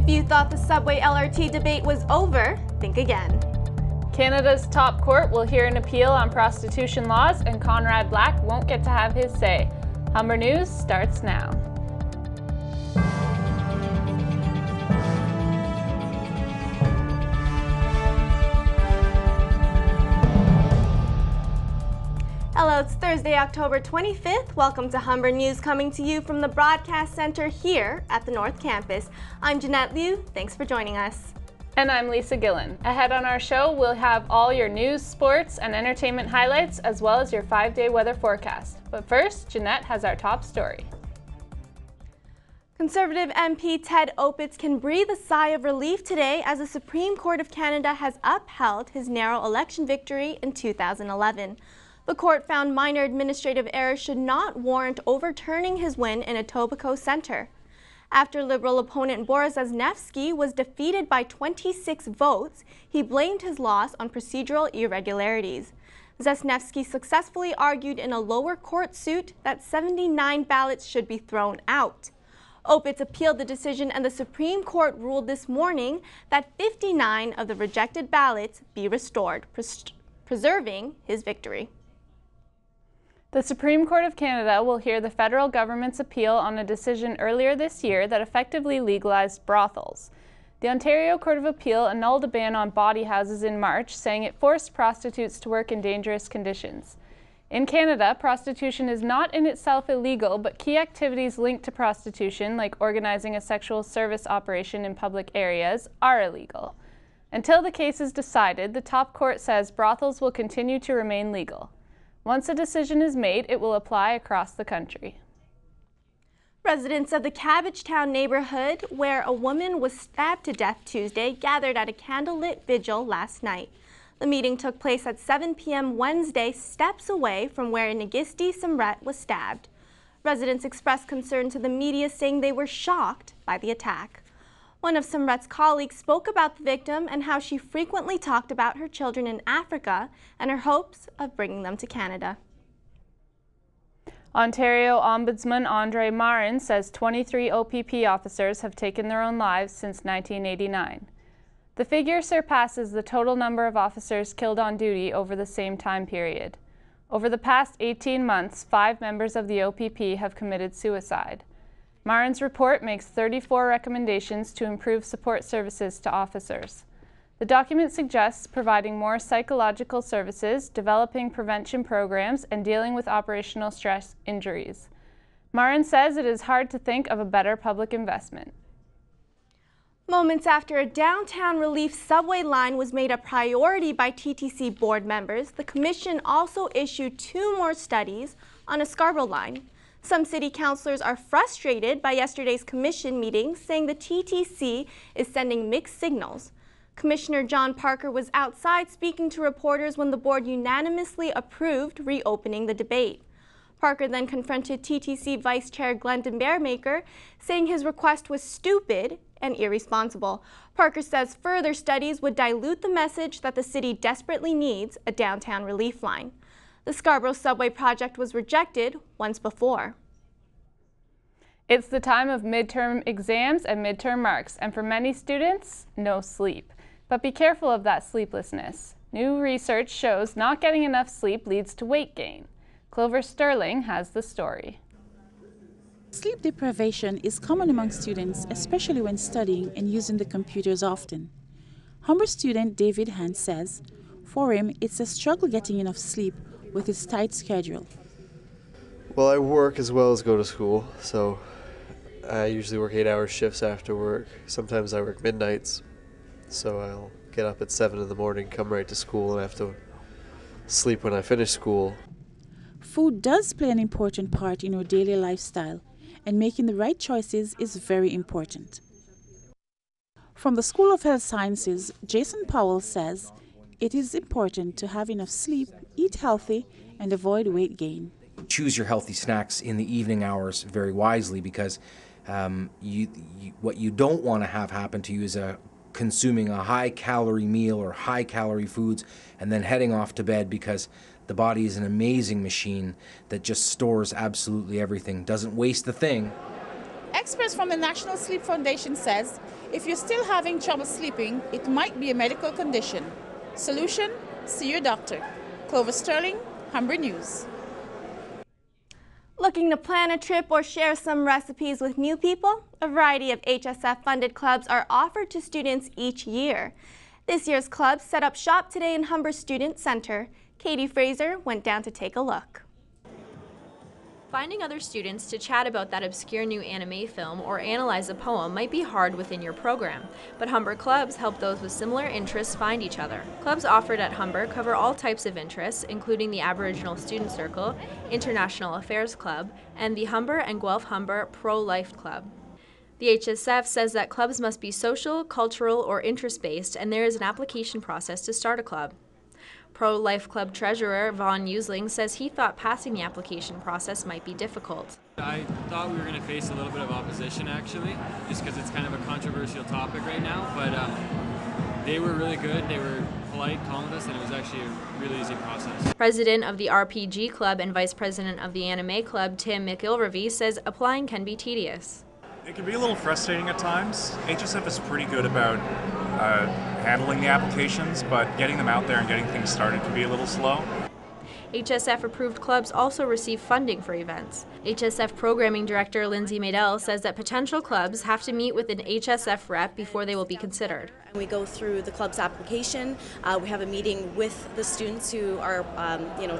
If you thought the subway LRT debate was over, think again. Canada's top court will hear an appeal on prostitution laws, and Conrad Black won't get to have his say. Humber News starts now. Hello, it's Thursday, October 25th. Welcome to Humber News, coming to you from the Broadcast Center here at the North Campus. I'm Jeanette Liu. Thanks for joining us. And I'm Lisa Gillen. Ahead on our show, we'll have all your news, sports, and entertainment highlights, as well as your 5-day weather forecast. But first, Jeanette has our top story. Conservative MP Ted Opitz can breathe a sigh of relief today as the Supreme Court of Canada has upheld his narrow election victory in 2011. The court found minor administrative errors should not warrant overturning his win in Etobicoke Centre. After Liberal opponent Boris Zasnevsky was defeated by 26 votes, he blamed his loss on procedural irregularities. Zasnevsky successfully argued in a lower court suit that 79 ballots should be thrown out. Opitz appealed the decision, and the Supreme Court ruled this morning that 59 of the rejected ballots be restored, preserving his victory. The Supreme Court of Canada will hear the federal government's appeal on a decision earlier this year that effectively legalized brothels. The Ontario Court of Appeal annulled a ban on bawdy houses in March, saying it forced prostitutes to work in dangerous conditions. In Canada, prostitution is not in itself illegal, but key activities linked to prostitution, like organizing a sexual service operation in public areas, are illegal. Until the case is decided, the top court says brothels will continue to remain legal. Once a decision is made, it will apply across the country. Residents of the Cabbagetown neighborhood, where a woman was stabbed to death Tuesday, gathered at a candlelit vigil last night. The meeting took place at 7 p.m. Wednesday, steps away from where Nagisti Simret was stabbed. Residents expressed concern to the media, saying they were shocked by the attack. One of Simret's colleagues spoke about the victim and how she frequently talked about her children in Africa and her hopes of bringing them to Canada. Ontario Ombudsman Andre Marin says 23 OPP officers have taken their own lives since 1989. The figure surpasses the total number of officers killed on duty over the same time period. Over the past 18 months, 5 members of the OPP have committed suicide. Marin's report makes 34 recommendations to improve support services to officers. The document suggests providing more psychological services, developing prevention programs, and dealing with operational stress injuries. Marin says it is hard to think of a better public investment. Moments after a downtown relief subway line was made a priority by TTC board members, the Commission also issued 2 more studies on a Scarborough line. Some city councillors are frustrated by yesterday's commission meeting, saying the TTC is sending mixed signals. Commissioner John Parker was outside speaking to reporters when the board unanimously approved reopening the debate. Parker then confronted TTC Vice Chair Glendon Bearmaker, saying his request was stupid and irresponsible. Parker says further studies would dilute the message that the city desperately needs a downtown relief line. The Scarborough subway project was rejected once before. It's the time of midterm exams and midterm marks, and for many students, no sleep. But be careful of that sleeplessness. New research shows not getting enough sleep leads to weight gain. Clover Sterling has the story. Sleep deprivation is common among students, especially when studying and using the computers often. Humber student David Hunt says, for him, it's a struggle getting enough sleep with his tight schedule. Well, I work as well as go to school, so I usually work 8-hour shifts after work. Sometimes I work midnights, so I'll get up at 7 in the morning, come right to school, and I have to sleep when I finish school. Food does play an important part in our daily lifestyle, and making the right choices is very important. From the School of Health Sciences, Jason Powell says, it is important to have enough sleep, eat healthy, and avoid weight gain. Choose your healthy snacks in the evening hours very wisely, because what you don't want to have happen to you is consuming a high-calorie meal or high-calorie foods and then heading off to bed, because the body is an amazing machine that just stores absolutely everything, doesn't waste a thing. Experts from the National Sleep Foundation says if you're still having trouble sleeping, it might be a medical condition. Solution? See your doctor. Clover Sterling, Humber News. Looking to plan a trip or share some recipes with new people? A variety of HSF-funded clubs are offered to students each year. This year's club set up shop today in Humber Student Center. Katie Fraser went down to take a look. Finding other students to chat about that obscure new anime film or analyze a poem might be hard within your program, but Humber clubs help those with similar interests find each other. Clubs offered at Humber cover all types of interests, including the Aboriginal Student Circle, International Affairs Club, and the Humber and Guelph Humber Pro-Life Club. The HSF says that clubs must be social, cultural, or interest-based, and there is an application process to start a club. Pro-Life Club Treasurer Vaughn Usling says he thought passing the application process might be difficult. I thought we were going to face a little bit of opposition, actually, just because it's kind of a controversial topic right now, but they were really good, they were polite, calm with us, and it was actually a really easy process. President of the RPG Club and Vice President of the Anime Club, Tim McIlravy, says applying can be tedious. It can be a little frustrating at times. HSF is pretty good about handling the applications, but getting them out there and getting things started can be a little slow. HSF-approved clubs also receive funding for events. HSF Programming Director LINDSAY MAEDEL says that potential clubs have to meet with an HSF rep before they will be considered. We go through the club's application. We have a meeting with the students who are,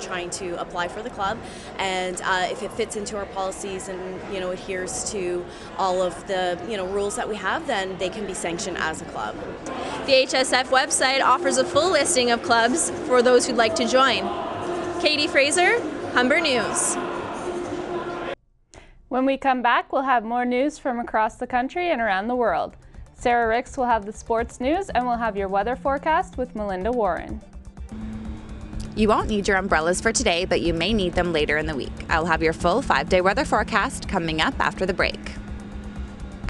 trying to apply for the club, and if it fits into our policies and adheres to all of the rules that we have, then they can be sanctioned as a club. The HSF website offers a full listing of clubs for those who'd like to join. Katie Fraser, Humber News. When we come back, we'll have more news from across the country and around the world. Sarah Ricks will have the sports news, and we'll have your weather forecast with Melinda Warren. You won't need your umbrellas for today, but you may need them later in the week. I'll have your full 5-day weather forecast coming up after the break.